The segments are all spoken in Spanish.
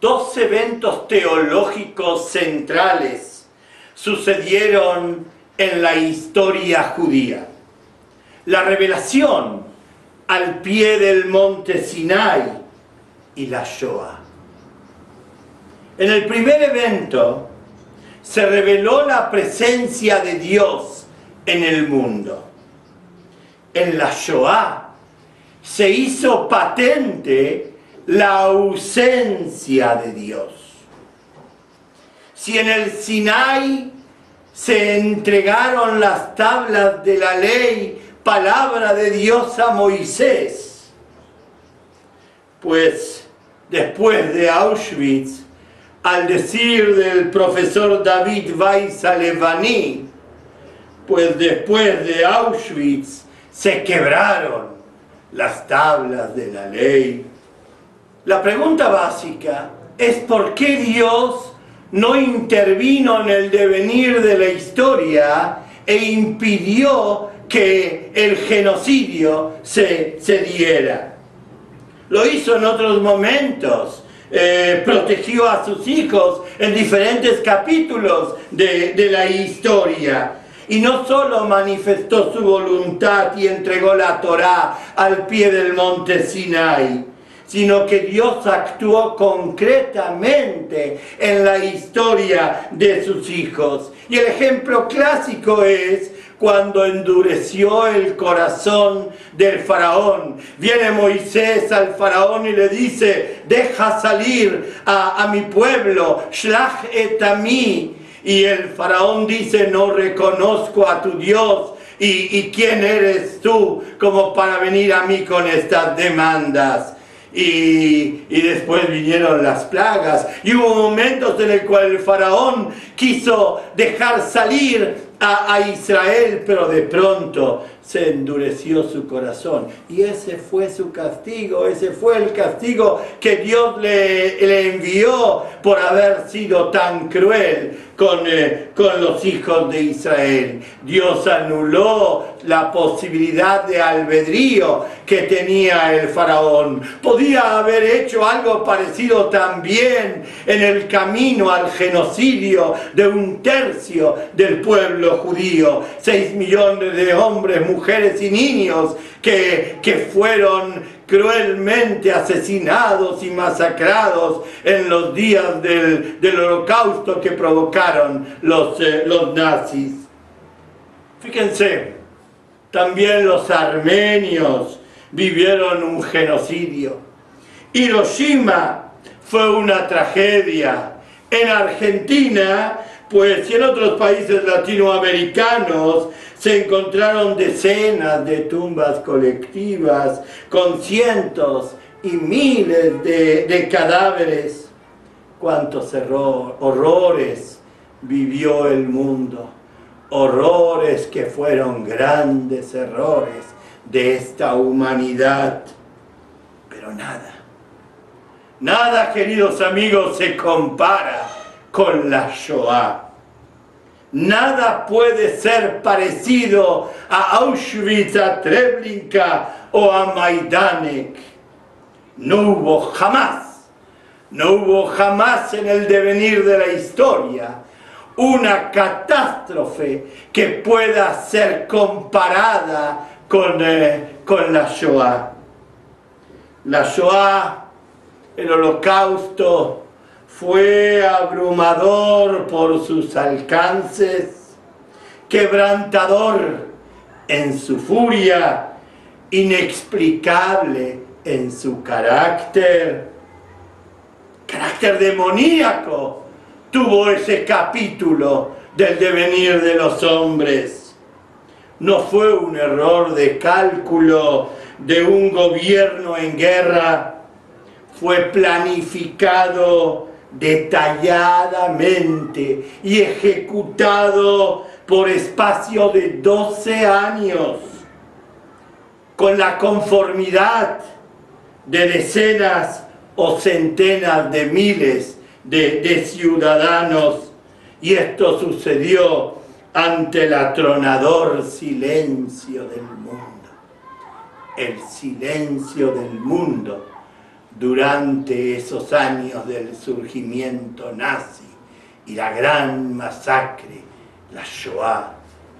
dos eventos teológicos centrales sucedieron en la historia judía. La revelación al pie del monte Sinai y la Shoah. En el primer evento se reveló la presencia de Dios en el mundo. En la Shoah se hizo patente la ausencia de Dios. Si en el Sinai se entregaron las tablas de la ley, palabra de Dios a Moisés, pues después de Auschwitz, al decir del profesor David Weiss Alevani, pues después de Auschwitz se quebraron las tablas de la ley. La pregunta básica es ¿por qué Dios no intervino en el devenir de la historia e impidió que el genocidio se diera? Lo hizo en otros momentos. Protegió a sus hijos en diferentes capítulos de la historia. Y no solo manifestó su voluntad y entregó la Torá al pie del monte Sinai, sino que Dios actuó concretamente en la historia de sus hijos. Y el ejemplo clásico es cuando endureció el corazón del faraón. Viene Moisés al faraón y le dice: deja salir a mi pueblo, shlach et ami. Y el faraón dice: no reconozco a tu Dios. ¿Y quién eres tú como para venir a mí con estas demandas? Y después vinieron las plagas. Y hubo momentos en el cual el faraón quiso dejar salir a Israel, pero de pronto se endureció su corazón. Y ese fue su castigo, ese fue el castigo que Dios le envió por haber sido tan cruel con los hijos de Israel. Dios anuló la posibilidad de albedrío que tenía el faraón. Podía haber hecho algo parecido también en el camino al genocidio de 1/3 del pueblo judío. 6 millones de hombres, mujeres y niños que fueron cruelmente asesinados y masacrados en los días del holocausto que provocaron los nazis. Fíjense, también los armenios vivieron un genocidio. Hiroshima fue una tragedia. En Argentina, pues, y en otros países latinoamericanos se encontraron decenas de tumbas colectivas con cientos y miles de cadáveres. Cuántos horrores vivió el mundo, horrores que fueron grandes errores de esta humanidad. Pero nada, queridos amigos, se compara con la Shoah. Nada puede ser parecido a Auschwitz, a Treblinka o a Majdanek. No hubo jamás en el devenir de la historia una catástrofe que pueda ser comparada con la Shoah. La Shoah, el holocausto, fue abrumador por sus alcances, quebrantador en su furia, inexplicable en su carácter demoníaco tuvo ese capítulo del devenir de los hombres. No fue un error de cálculo de un gobierno en guerra, fue planificado detalladamente y ejecutado por espacio de 12 años, con la conformidad de decenas o centenas de miles de ciudadanos, y esto sucedió ante el atronador silencio del mundo. El silencio del mundo durante esos años del surgimiento nazi y la gran masacre, la Shoah,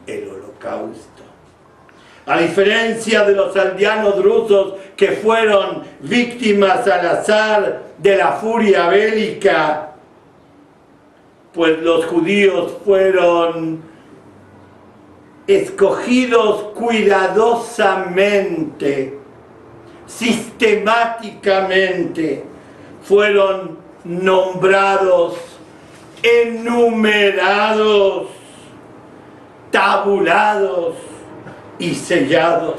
el Holocausto. A diferencia de los aldeanos rusos que fueron víctimas al azar de la furia bélica, pues los judíos fueron escogidos cuidadosamente, sistemáticamente, fueron nombrados, enumerados, tabulados y sellados.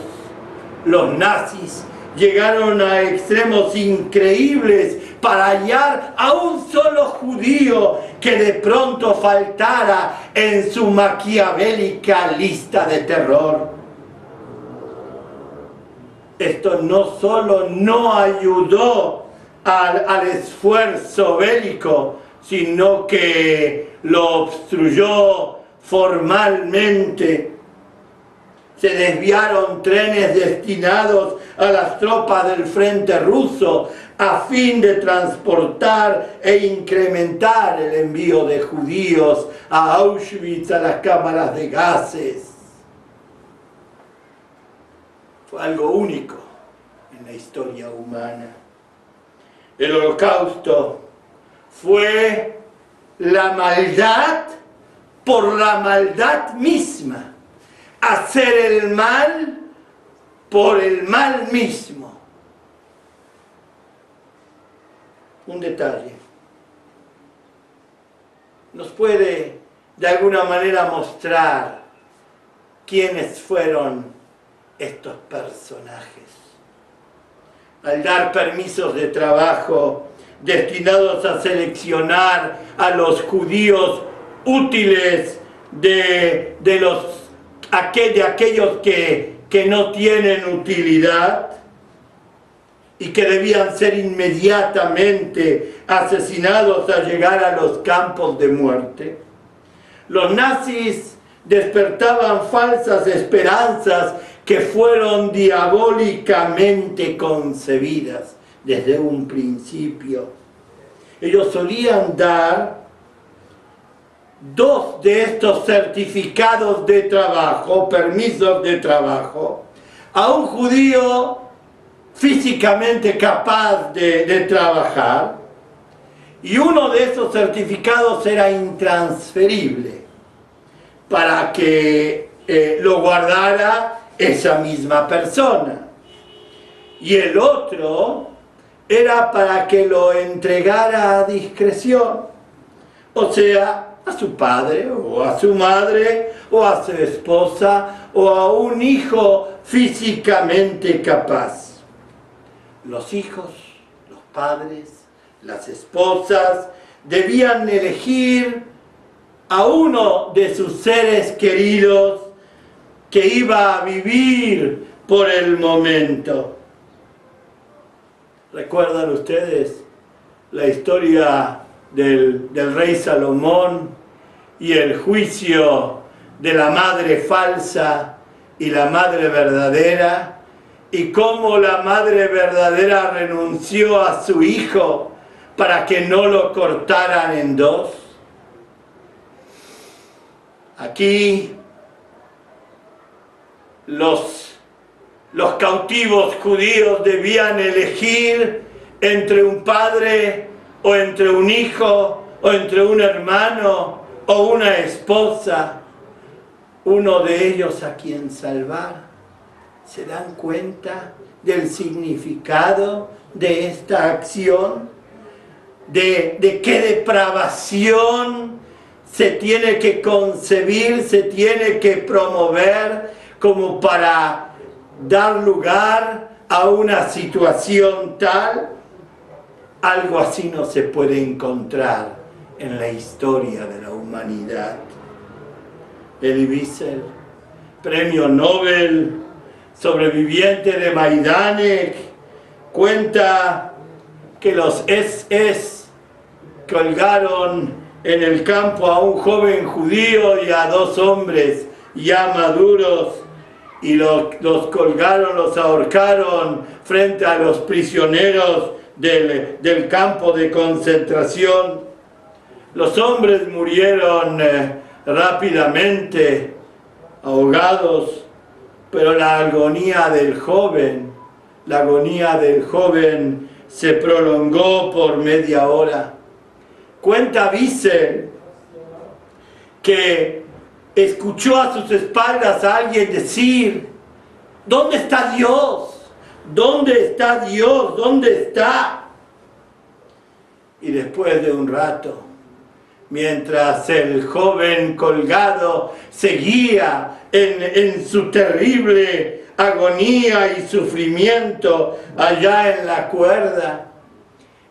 Los nazis llegaron a extremos increíbles para hallar a un solo judío que de pronto faltara en su maquiavélica lista de terror. Esto no solo no ayudó al esfuerzo bélico, sino que lo obstruyó formalmente. Se desviaron trenes destinados a las tropas del frente ruso a fin de transportar e incrementar el envío de judíos a Auschwitz, a las cámaras de gases. Fue algo único en la historia humana. El Holocausto fue la maldad por la maldad misma. Hacer el mal por el mal mismo. Un detalle. Nos puede de alguna manera mostrar quiénes fueron estos personajes. Al dar permisos de trabajo destinados a seleccionar a los judíos útiles de aquellos que no tienen utilidad y que debían ser inmediatamente asesinados al llegar a los campos de muerte. Los nazis despertaban falsas esperanzas que fueron diabólicamente concebidas desde un principio. Ellos solían dar 2 de estos certificados de trabajo, permisos de trabajo, a un judío físicamente capaz de trabajar, y uno de esos certificados era intransferible para que lo guardara esa misma persona, y el otro era para que lo entregara a discreción, o sea, a su padre, o a su madre, o a su esposa, o a un hijo físicamente capaz. Los hijos, los padres, las esposas, debían elegir a uno de sus seres queridos que iba a vivir por el momento. ¿Recuerdan ustedes la historia del rey Salomón y el juicio de la madre falsa y la madre verdadera, y cómo la madre verdadera renunció a su hijo para que no lo cortaran en 2? Aquí los cautivos judíos debían elegir entre un padre o entre un hijo, o entre un hermano, o una esposa, uno de ellos a quien salvar. ¿Se dan cuenta del significado de esta acción? ¿De qué depravación se tiene que concebir, se tiene que promover como para dar lugar a una situación tal? Algo así no se puede encontrar en la historia de la humanidad. Elie Wiesel, premio Nobel, sobreviviente de Majdanek, cuenta que los SS colgaron en el campo a un joven judío y a 2 hombres ya maduros, y los colgaron, los ahorcaron frente a los prisioneros del campo de concentración. Los hombres murieron rápidamente, ahogados, pero la agonía del joven se prolongó por media hora. Cuenta Wiesel que escuchó a sus espaldas a alguien decir: ¿dónde está Dios? ¿Dónde está Dios? ¿Dónde está? Y después de un rato, mientras el joven colgado seguía en su terrible agonía y sufrimiento allá en la cuerda,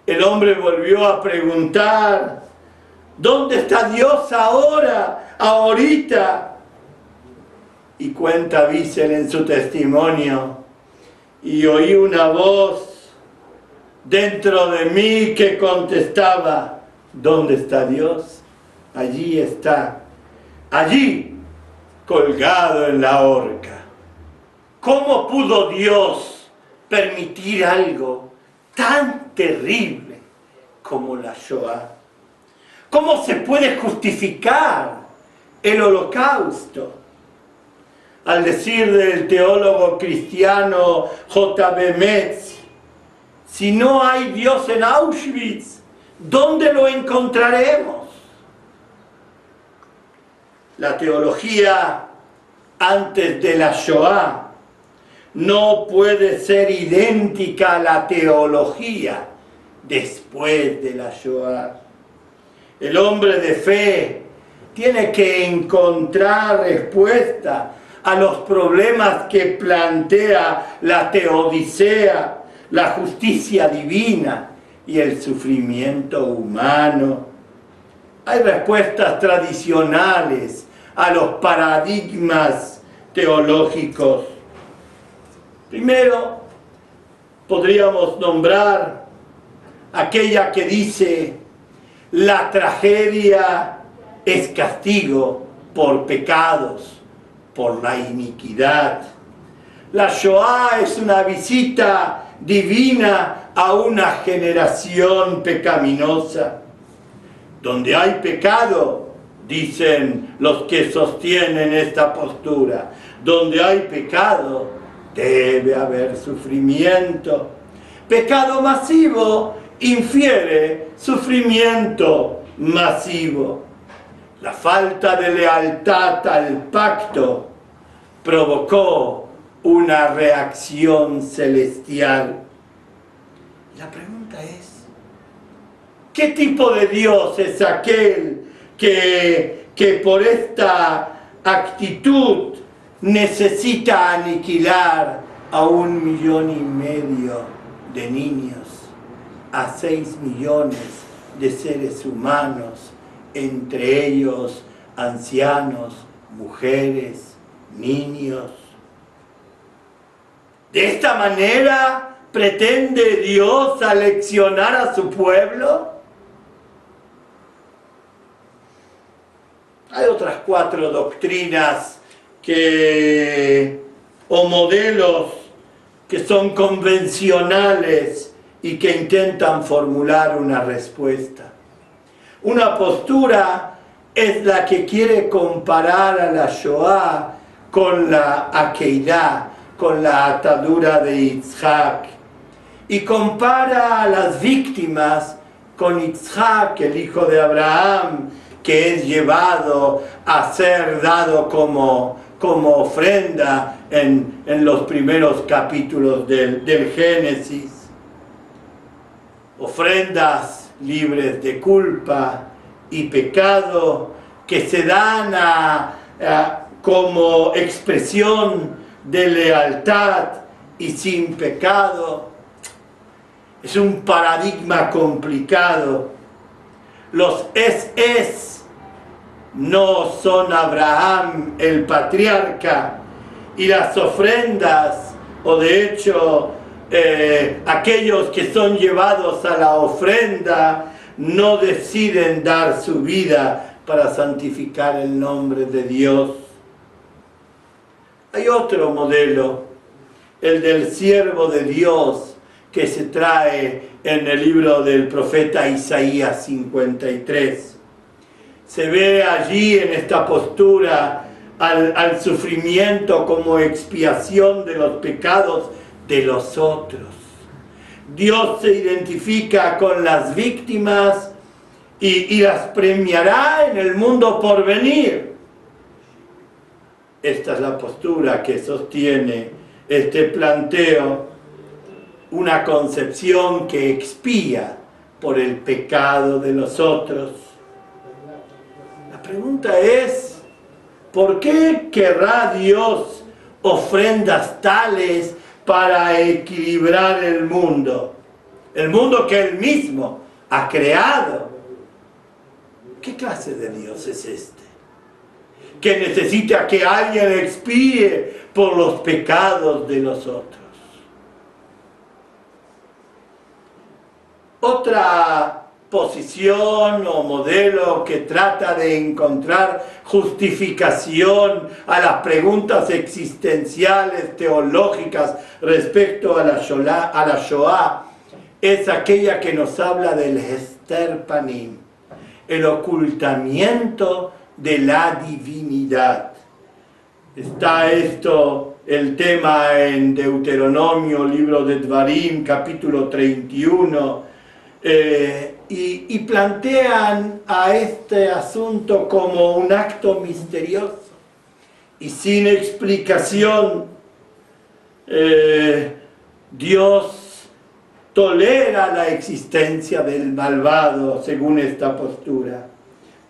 el hombre volvió a preguntar: ¿dónde está Dios ahora, ahorita? Y cuenta Wiesel en su testimonio: y oí una voz dentro de mí que contestaba: ¿dónde está Dios? Allí está, allí, colgado en la horca. ¿Cómo pudo Dios permitir algo tan terrible como la Shoah? ¿Cómo se puede justificar el holocausto? Al decir del teólogo cristiano J.B. Metz, si no hay Dios en Auschwitz, ¿dónde lo encontraremos? La teología antes de la Shoah no puede ser idéntica a la teología después de la Shoah. El hombre de fe tiene que encontrar respuesta a los problemas que plantea la teodicea, la justicia divina y el sufrimiento humano. Hay respuestas tradicionales a los paradigmas teológicos. Primero, podríamos nombrar aquella que dice: la tragedia es castigo por pecados, por la iniquidad. La Shoah es una visita divina a una generación pecaminosa. Donde hay pecado, dicen los que sostienen esta postura, donde hay pecado, debe haber sufrimiento. Pecado masivo infiere sufrimiento masivo. La falta de lealtad al pacto provocó una reacción celestial. La pregunta es: ¿qué tipo de Dios es aquel que por esta actitud necesita aniquilar a 1,5 millones de niños, a 6 millones de seres humanos, entre ellos ancianos, mujeres, niños? ¿De esta manera pretende Dios aleccionar a su pueblo? Hay otras 4 doctrinas o modelos que son convencionales y que intentan formular una respuesta. Una postura es la que quiere comparar a la Shoah con la Akedah, con la atadura de Yitzhak, y compara a las víctimas con Yitzhak, el hijo de Abraham, que es llevado a ser dado como ofrenda en los primeros capítulos del Génesis. Ofrendas libres de culpa y pecado que se dan como expresión de lealtad y sin pecado. Es un paradigma complicado. Los es no son Abraham el patriarca, y las ofrendas, o de hecho aquellos que son llevados a la ofrenda, no deciden dar su vida para santificar el nombre de Dios. Hay otro modelo, el del siervo de Dios, que se trae en el libro del profeta Isaías 53. Se ve allí en esta postura al sufrimiento como expiación de los pecados de los otros. Dios se identifica con las víctimas y las premiará en el mundo por venir. Esta es la postura que sostiene este planteo, una concepción que expía por el pecado de los otros. La pregunta es, ¿por qué querrá Dios ofrendas tales para equilibrar el mundo? El mundo que Él mismo ha creado. ¿Qué clase de Dios es este? Que necesita que alguien expíe por los pecados de los otros. Otra posición o modelo que trata de encontrar justificación a las preguntas existenciales, teológicas respecto a la Shoah, es aquella que nos habla del Hester Panim, el ocultamiento de la divinidad. Está esto, el tema en Deuteronomio, libro de Dvarim, capítulo 31, y plantean a este asunto como un acto misterioso y sin explicación. Dios tolera la existencia del malvado según esta postura.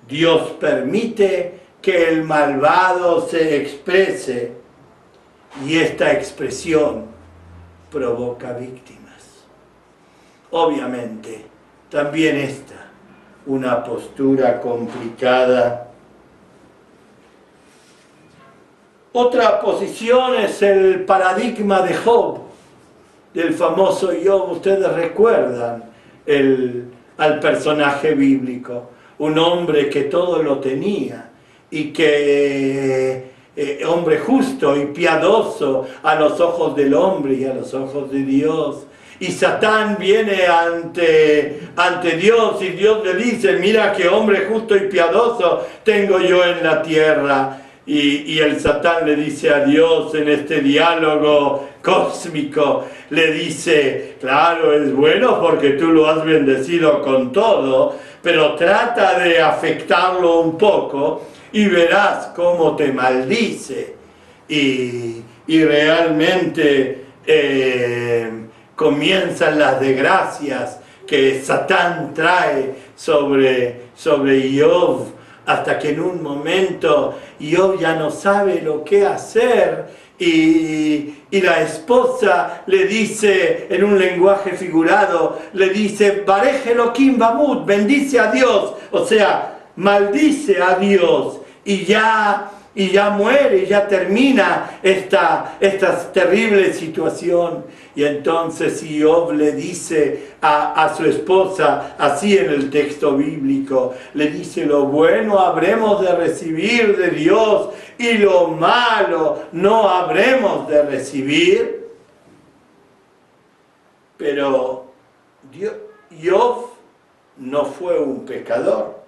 Dios permite que el malvado se exprese y esta expresión provoca víctimas. Obviamente, también esta, una postura complicada. Otra posición es el paradigma de Job, del famoso Job. Ustedes recuerdan al personaje bíblico, un hombre que todo lo tenía y que hombre justo y piadoso a los ojos del hombre y a los ojos de Dios. Y Satán viene ante Dios y Dios le dice, mira qué hombre justo y piadoso tengo yo en la tierra. Y el Satán le dice a Dios en este diálogo cósmico, le dice, claro, es bueno porque tú lo has bendecido con todo, pero trata de afectarlo un poco y verás cómo te maldice. Y realmente comienzan las desgracias que Satán trae sobre Job, hasta que en un momento Job ya no sabe lo que hacer y la esposa le dice en un lenguaje figurado, le dice, Barej Elohim Bamut, bendice a Dios, o sea, maldice a Dios y ya muere, ya termina esta terrible situación. Y entonces Job le dice a su esposa, así en el texto bíblico, le dice, lo bueno habremos de recibir de Dios y lo malo no habremos de recibir. Pero Job no fue un pecador.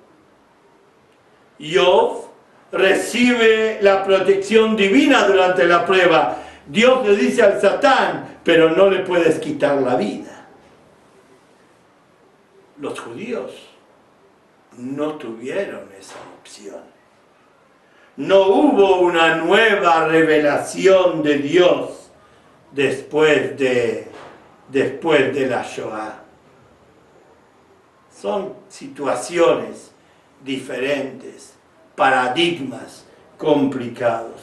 Job recibe la protección divina durante la prueba. Dios le dice al Satán, pero no le puedes quitar la vida. Los judíos no tuvieron esa opción. No hubo una nueva revelación de Dios después de la Shoah. Son situaciones diferentes, paradigmas complicados.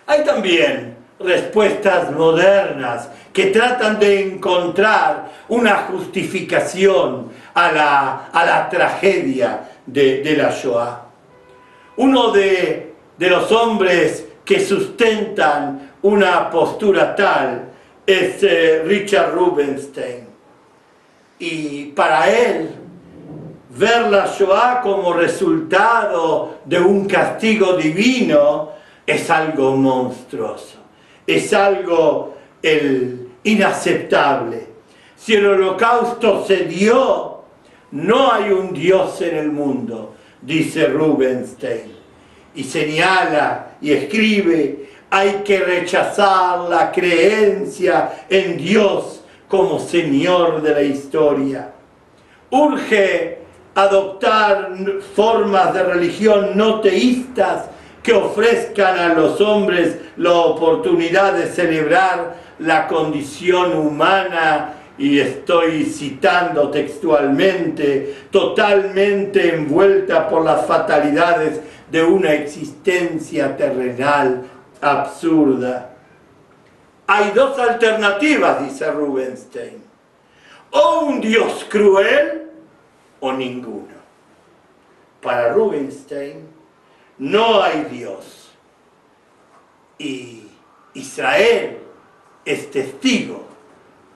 Hay también respuestas modernas que tratan de encontrar una justificación a la tragedia de la Shoah. Uno de los hombres que sustentan una postura tal es Richard Rubinstein. Y para él, ver la Shoah como resultado de un castigo divino es algo monstruoso. Es algo, el inaceptable. Si el holocausto se dio, no hay un Dios en el mundo, dice Rubinstein. Y señala y escribe, hay que rechazar la creencia en Dios como Señor de la historia. Urge adoptar formas de religión no teístas que ofrezcan a los hombres la oportunidad de celebrar la condición humana, y estoy citando textualmente, totalmente envuelta por las fatalidades de una existencia terrenal absurda. Hay dos alternativas, dice Rubinstein: o un Dios cruel o ninguno. Para Rubinstein no hay Dios, y Israel es testigo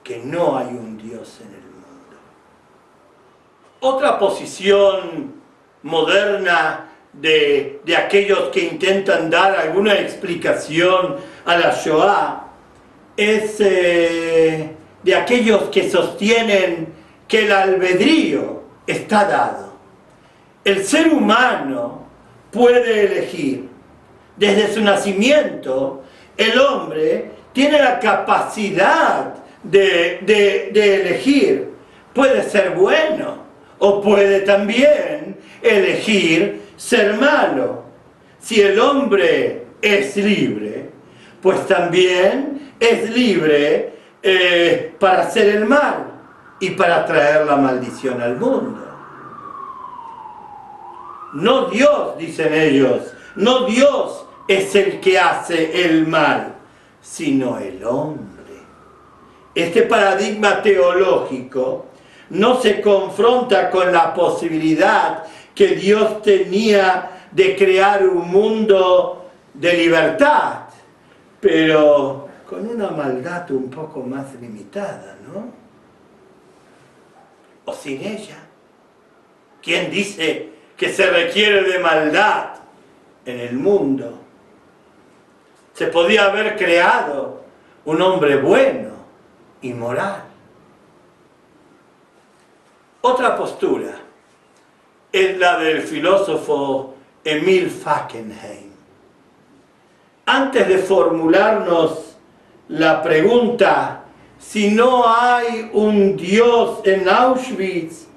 que no hay un Dios en el mundo. Otra posición moderna de aquellos que intentan dar alguna explicación a la Shoah es de aquellos que sostienen que el albedrío está dado. El ser humano puede elegir. Desde su nacimiento, el hombre tiene la capacidad de elegir. Puede ser bueno o puede también elegir ser malo. Si el hombre es libre, pues también es libre para hacer el mal y para traer la maldición al mundo. No Dios, dicen ellos, no Dios es el que hace el mal, sino el hombre. Este paradigma teológico no se confronta con la posibilidad que Dios tenía de crear un mundo de libertad, pero con una maldad un poco más limitada, ¿no? O sin ella. ¿Quién dice que se requiere de maldad en el mundo? Se podía haber creado un hombre bueno y moral. Otra postura es la del filósofo Emil Fackenheim. Antes de formularnos la pregunta, si no hay un Dios en Auschwitz,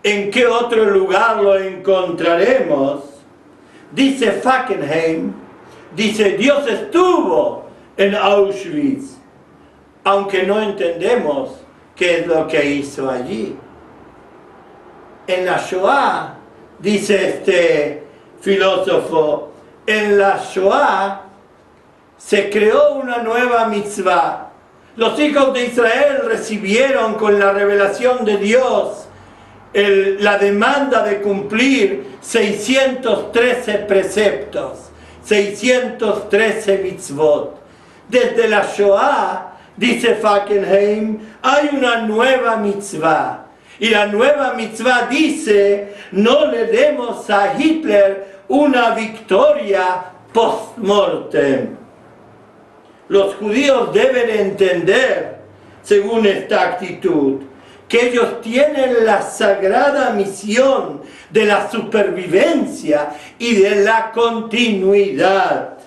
¿en qué otro lugar lo encontraremos? Dice Fackenheim, dice, Dios estuvo en Auschwitz, aunque no entendemos qué es lo que hizo allí. En la Shoah, dice este filósofo, en la Shoah se creó una nueva mitzvah. Los hijos de Israel recibieron con la revelación de Dios la demanda de cumplir 613 preceptos, 613 mitzvot. Desde la Shoah, dice Fackenheim, hay una nueva mitzvah. Y la nueva mitzvah dice, no le demos a Hitler una victoria post-mortem. Los judíos deben entender, según esta actitud, que ellos tienen la sagrada misión de la supervivencia y de la continuidad.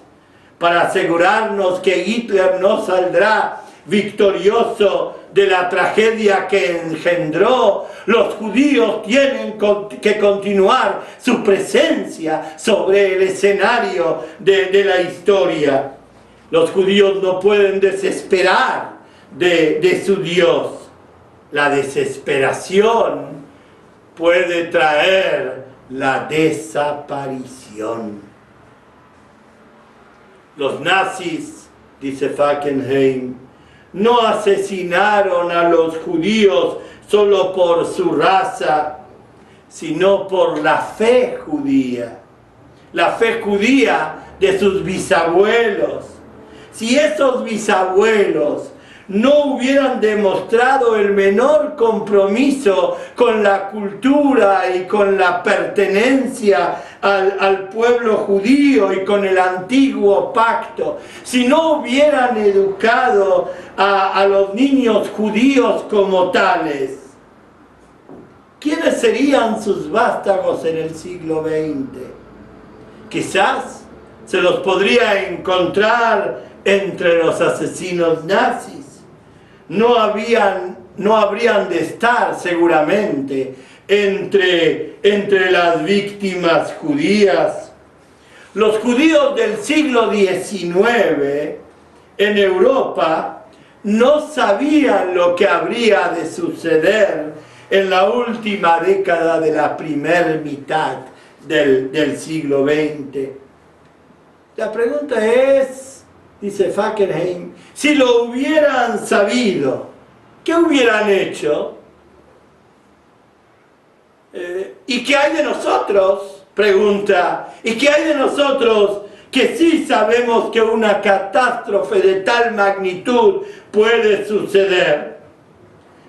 Para asegurarnos que Hitler no saldrá victorioso de la tragedia que engendró, los judíos tienen que continuar su presencia sobre el escenario de la historia. Los judíos no pueden desesperar de su Dios. La desesperación puede traer la desaparición. Los nazis, dice Fackenheim, no asesinaron a los judíos solo por su raza, sino por la fe judía. La fe judía de sus bisabuelos. Si esos bisabuelos no hubieran demostrado el menor compromiso con la cultura y con la pertenencia al pueblo judío y con el antiguo pacto, si no hubieran educado a los niños judíos como tales, ¿quiénes serían sus vástagos en el siglo XX? Quizás se los podría encontrar entre los asesinos nazis. No habrían de estar seguramente entre las víctimas judías. Los judíos del siglo XIX en Europa no sabían lo que habría de suceder en la última década de la primera mitad del siglo XX. La pregunta es, dice Fackenheim, si lo hubieran sabido, ¿qué hubieran hecho? ¿Y qué hay de nosotros? Pregunta. ¿Y qué hay de nosotros que sí sabemos que una catástrofe de tal magnitud puede suceder?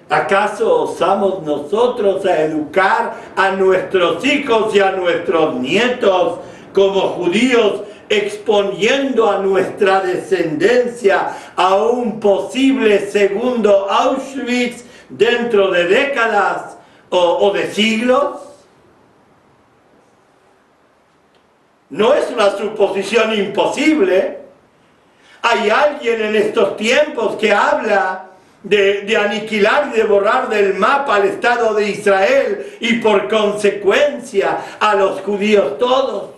¿Acaso osamos nosotros a educar a nuestros hijos y a nuestros nietos como judíos, exponiendo a nuestra descendencia a un posible segundo Auschwitz dentro de décadas o de siglos? No es una suposición imposible. Hay alguien en estos tiempos que habla de aniquilar y de borrar del mapa al Estado de Israel y por consecuencia a los judíos todos.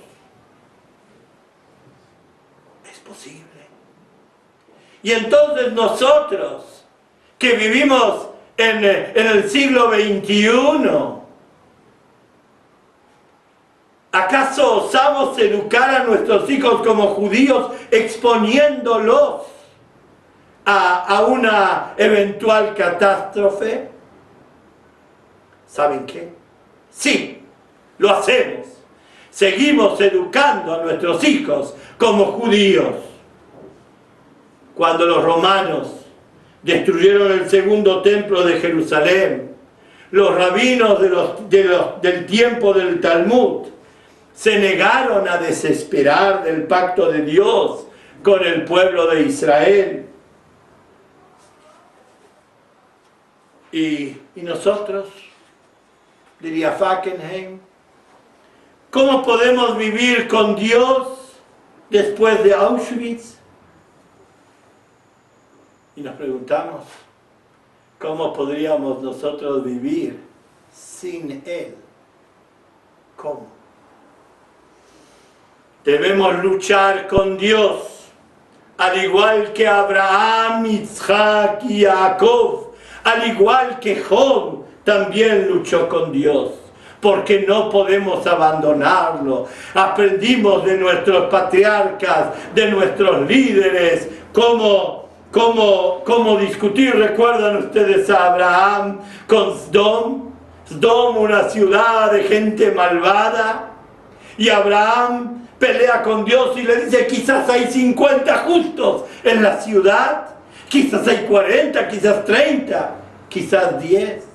Es posible. Y entonces nosotros, que vivimos en el siglo XXI, ¿acaso osamos educar a nuestros hijos como judíos exponiéndolos a una eventual catástrofe? ¿Saben qué? Sí, lo hacemos. Seguimos educando a nuestros hijos como judíos. Cuando los romanos destruyeron el segundo templo de Jerusalén, los rabinos del tiempo del Talmud se negaron a desesperar del pacto de Dios con el pueblo de Israel. Y nosotros, diría Fackenheim, ¿cómo podemos vivir con Dios después de Auschwitz? Y nos preguntamos, ¿cómo podríamos nosotros vivir sin Él? ¿Cómo? Debemos luchar con Dios, al igual que Abraham, Isaac y Jacob, al igual que Job también luchó con Dios, porque no podemos abandonarlo. Aprendimos de nuestros patriarcas, de nuestros líderes, cómo discutir. ¿Recuerdan ustedes a Abraham con Sdom? Sdom, una ciudad de gente malvada, y Abraham pelea con Dios y le dice, quizás hay 50 justos en la ciudad, quizás hay 40, quizás 30, quizás 10.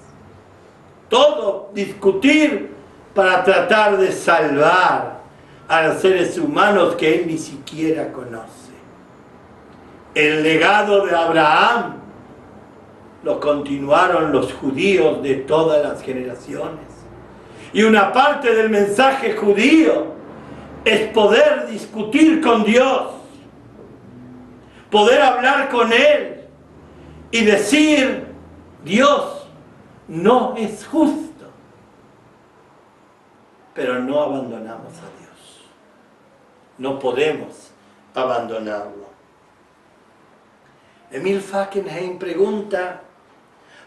Todo discutir para tratar de salvar a los seres humanos que él ni siquiera conoce. El legado de Abraham lo continuaron los judíos de todas las generaciones. Y una parte del mensaje judío es poder discutir con Dios, poder hablar con Él y decir, Dios no es justo, pero no abandonamos a Dios. No podemos abandonarlo. Emil Fackenheim pregunta,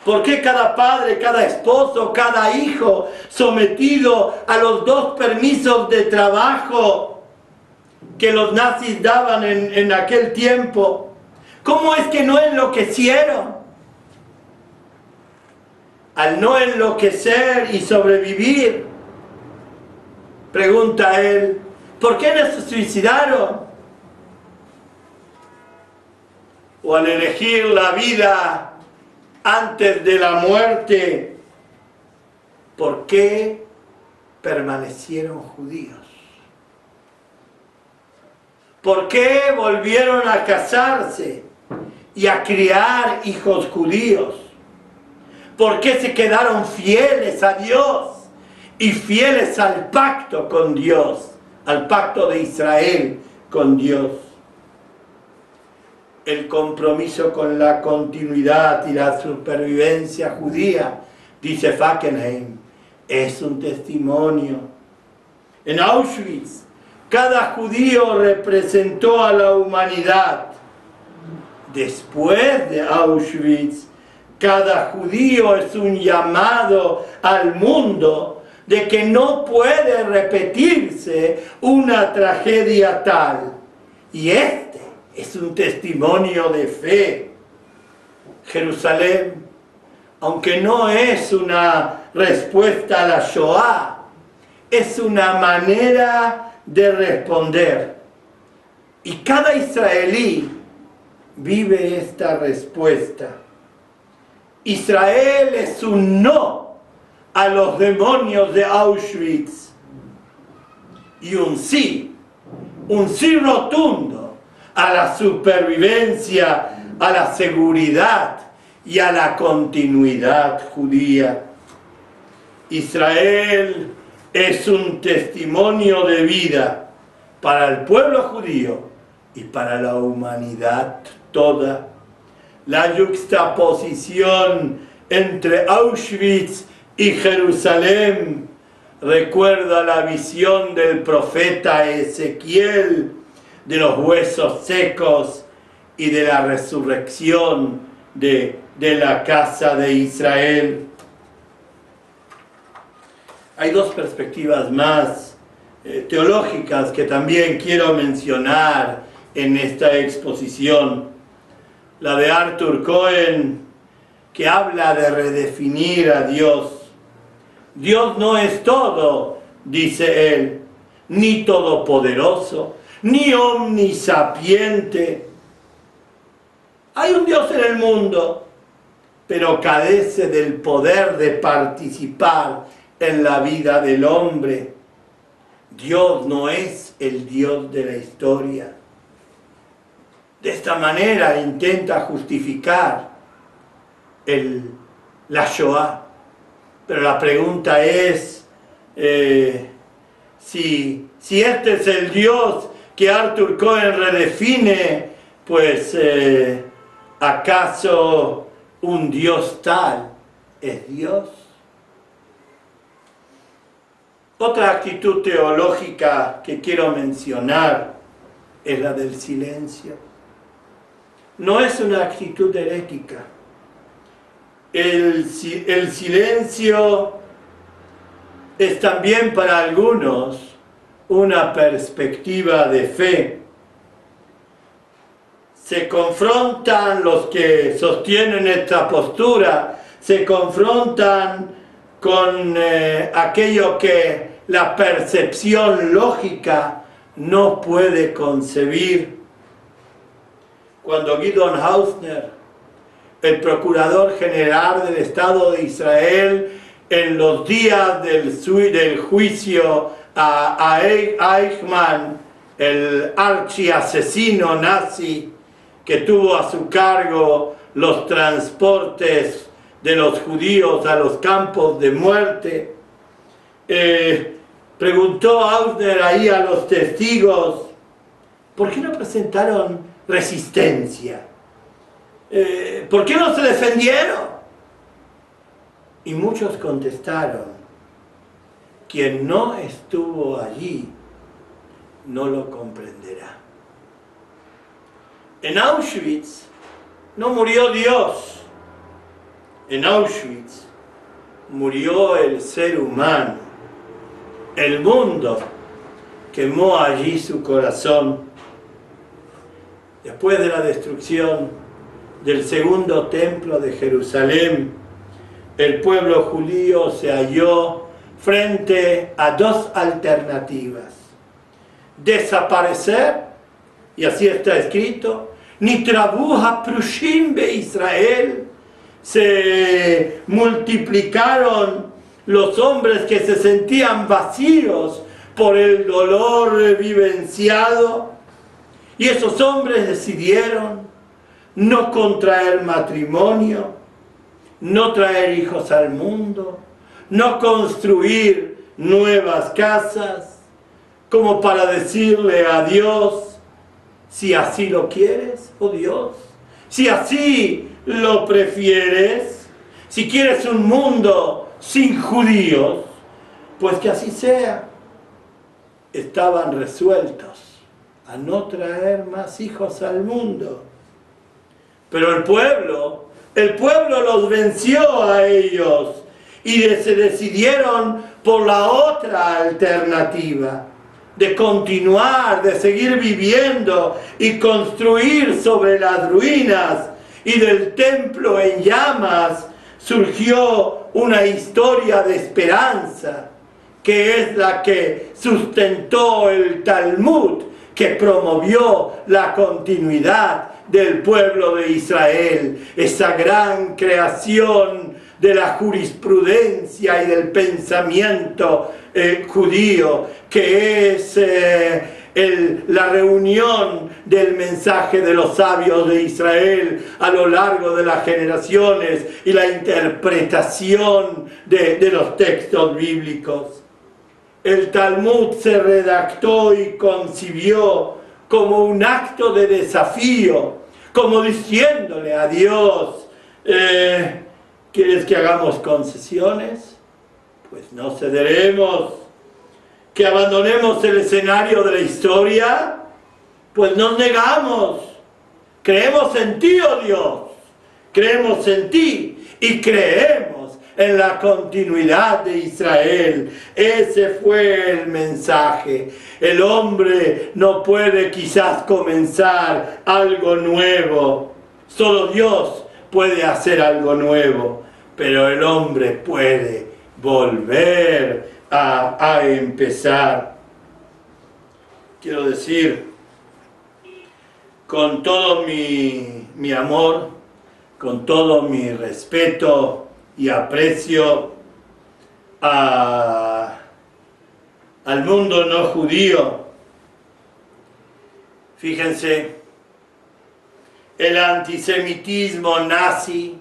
¿por qué cada padre, cada esposo, cada hijo sometido a los 2 permisos de trabajo que los nazis daban en aquel tiempo, cómo es que no enloquecieron? Al no enloquecer y sobrevivir, pregunta él, ¿por qué no se suicidaron? o al elegir la vida antes de la muerte, ¿por qué permanecieron judíos? ¿Por qué volvieron a casarse y a criar hijos judíos? ¿Por qué se quedaron fieles a Dios y fieles al pacto con Dios, al pacto de Israel con Dios? El compromiso con la continuidad y la supervivencia judía, dice Fackenheim, es un testimonio. En Auschwitz, cada judío representó a la humanidad. Después de Auschwitz, cada judío es un llamado al mundo de que no puede repetirse una tragedia tal. Y este es un testimonio de fe. Jerusalén, aunque no es una respuesta a la Shoah, es una manera de responder. Y cada israelí vive esta respuesta. Israel es un no a los demonios de Auschwitz y un sí rotundo a la supervivencia, a la seguridad y a la continuidad judía. Israel es un testimonio de vida para el pueblo judío y para la humanidad toda. La yuxtaposición entre Auschwitz y Jerusalén recuerda la visión del profeta Ezequiel de los huesos secos y de la resurrección de la casa de Israel. Hay dos perspectivas más teológicas que también quiero mencionar en esta exposición. La de Arthur Cohen, que habla de redefinir a Dios. Dios no es todo, dice él, ni todopoderoso, ni omnisapiente. Hay un Dios en el mundo, pero carece del poder de participar en la vida del hombre. Dios no es el Dios de la historia. De esta manera intenta justificar la Shoah. Pero la pregunta es, si este es el Dios que Arthur Cohen redefine, pues ¿acaso un Dios tal es Dios? Otra actitud teológica que quiero mencionar es la del silencio. No es una actitud herética. El silencio es también para algunos una perspectiva de fe. Se confrontan los que sostienen esta postura, se confrontan con aquello que la percepción lógica no puede concebir. Cuando Gideon Hausner, el procurador general del Estado de Israel, en los días del juicio a Eichmann, el archiasesino nazi que tuvo a su cargo los transportes de los judíos a los campos de muerte, preguntó Hausner ahí a los testigos, ¿por qué no presentaron resistencia? ¿Por qué no se defendieron? Y muchos contestaron, quien no estuvo allí no lo comprenderá. En Auschwitz no murió Dios, en Auschwitz murió el ser humano. El mundo quemó allí su corazón. Después de la destrucción del segundo templo de Jerusalén, el pueblo judío se halló frente a dos alternativas: desaparecer, y así está escrito, Nitrabu haprushim be Israel. Se multiplicaron los hombres que se sentían vacíos por el dolor vivenciado, y esos hombres decidieron no contraer matrimonio, no traer hijos al mundo, no construir nuevas casas, como para decirle a Dios: si así lo quieres, oh Dios, si así lo prefieres, si quieres un mundo sin judíos, pues que así sea. Estaban resueltos a no traer más hijos al mundo. Pero el pueblo los venció a ellos y se decidieron por la otra alternativa, de continuar, de seguir viviendo y construir sobre las ruinas, y del templo en llamas surgió una historia de esperanza, que es la que sustentó el Talmud, que promovió la continuidad del pueblo de Israel, esa gran creación de la jurisprudencia y del pensamiento judío, que es la reunión del mensaje de los sabios de Israel a lo largo de las generaciones y la interpretación de los textos bíblicos. El Talmud se redactó y concibió como un acto de desafío, como diciéndole a Dios: ¿quieres que hagamos concesiones? Pues no cederemos. ¿Que abandonemos el escenario de la historia? Pues nos negamos. Creemos en ti, oh Dios, creemos en ti y creemos en la continuidad de Israel. Ese fue el mensaje. El hombre no puede quizás comenzar algo nuevo. Solo Dios puede hacer algo nuevo, pero el hombre puede volver a empezar. Quiero decir, con todo mi amor, con todo mi respeto y aprecio al mundo no judío, fíjense, el antisemitismo nazi,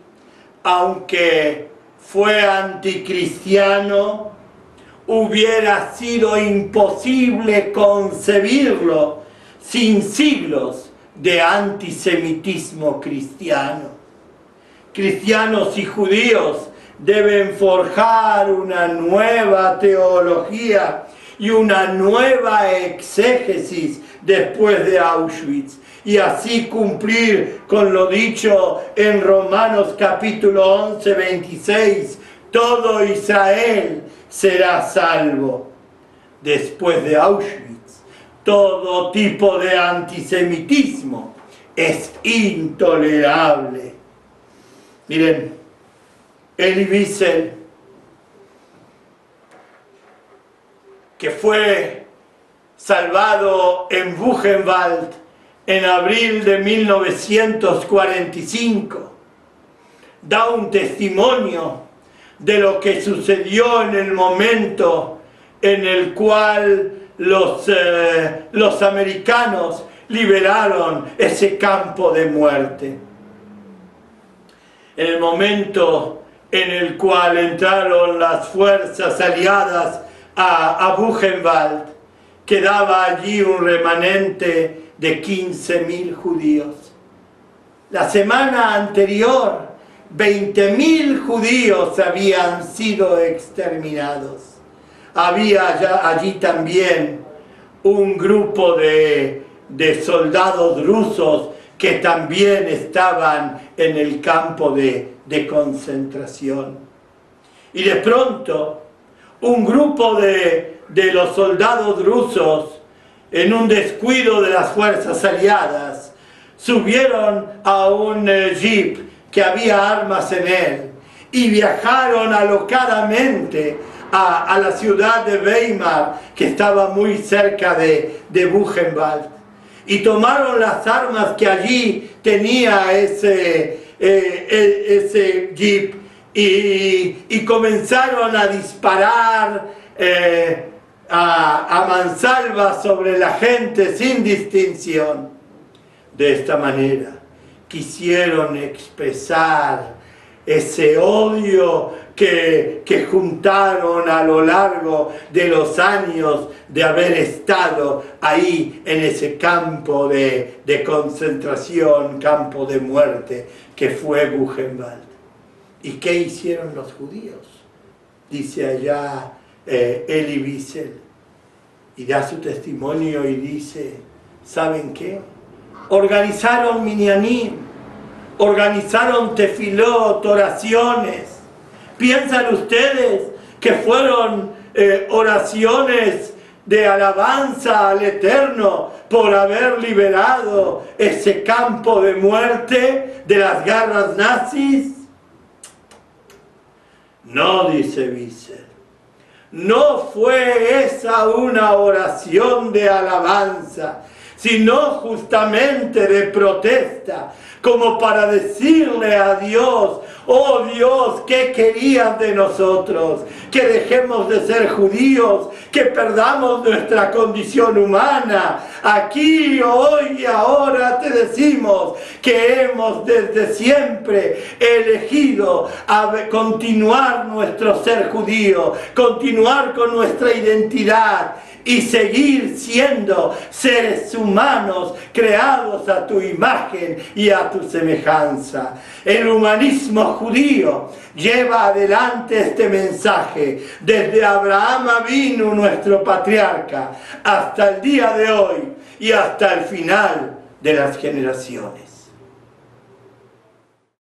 aunque fue anticristiano, hubiera sido imposible concebirlo sin siglos de antisemitismo cristiano. Cristianos y judíos deben forjar una nueva teología y una nueva exégesis después de Auschwitz, y así cumplir con lo dicho en Romanos capítulo 11, 26, todo Israel será salvo. Después de Auschwitz, todo tipo de antisemitismo es intolerable. Miren, Elie Wiesel, que fue salvado en Buchenwald en abril de 1945, da un testimonio de lo que sucedió en el momento en el cual los americanos liberaron ese campo de muerte. En el momento en el cual entraron las fuerzas aliadas a Buchenwald, quedaba allí un remanente de 15.000 judíos. La semana anterior, 20.000 judíos habían sido exterminados. Había allí también un grupo de soldados rusos que también estaban en el campo de concentración. Y de pronto, un grupo de los soldados rusos, en un descuido de las fuerzas aliadas, subieron a un jeep que había armas en él y viajaron alocadamente a la ciudad de Weimar, que estaba muy cerca de Buchenwald. y tomaron las armas que allí tenía ese jeep y comenzaron a disparar a mansalva sobre la gente sin distinción. De esta manera quisieron expresar ese odio que juntaron a lo largo de los años de haber estado ahí en ese campo de concentración, campo de muerte que fue Buchenwald. ¿Y qué hicieron los judíos? Dice allá Elie Wiesel, y da su testimonio y dice, ¿saben qué? Organizaron minyanim, organizaron tefilot, oraciones. ¿Piensan ustedes que fueron oraciones de alabanza al Eterno por haber liberado ese campo de muerte de las garras nazis? No, dice Wiesel, no fue esa una oración de alabanza, sino justamente de protesta, como para decirle a Dios, oh Dios, ¿qué querías de nosotros? Que dejemos de ser judíos, que perdamos nuestra condición humana. Aquí, hoy y ahora te decimos que hemos desde siempre elegido a continuar nuestro ser judío, continuar con nuestra identidad y seguir siendo seres humanos creados a tu imagen y a tu semejanza. El humanismo judío lleva adelante este mensaje desde Abraham Avinu, nuestro patriarca, hasta el día de hoy y hasta el final de las generaciones.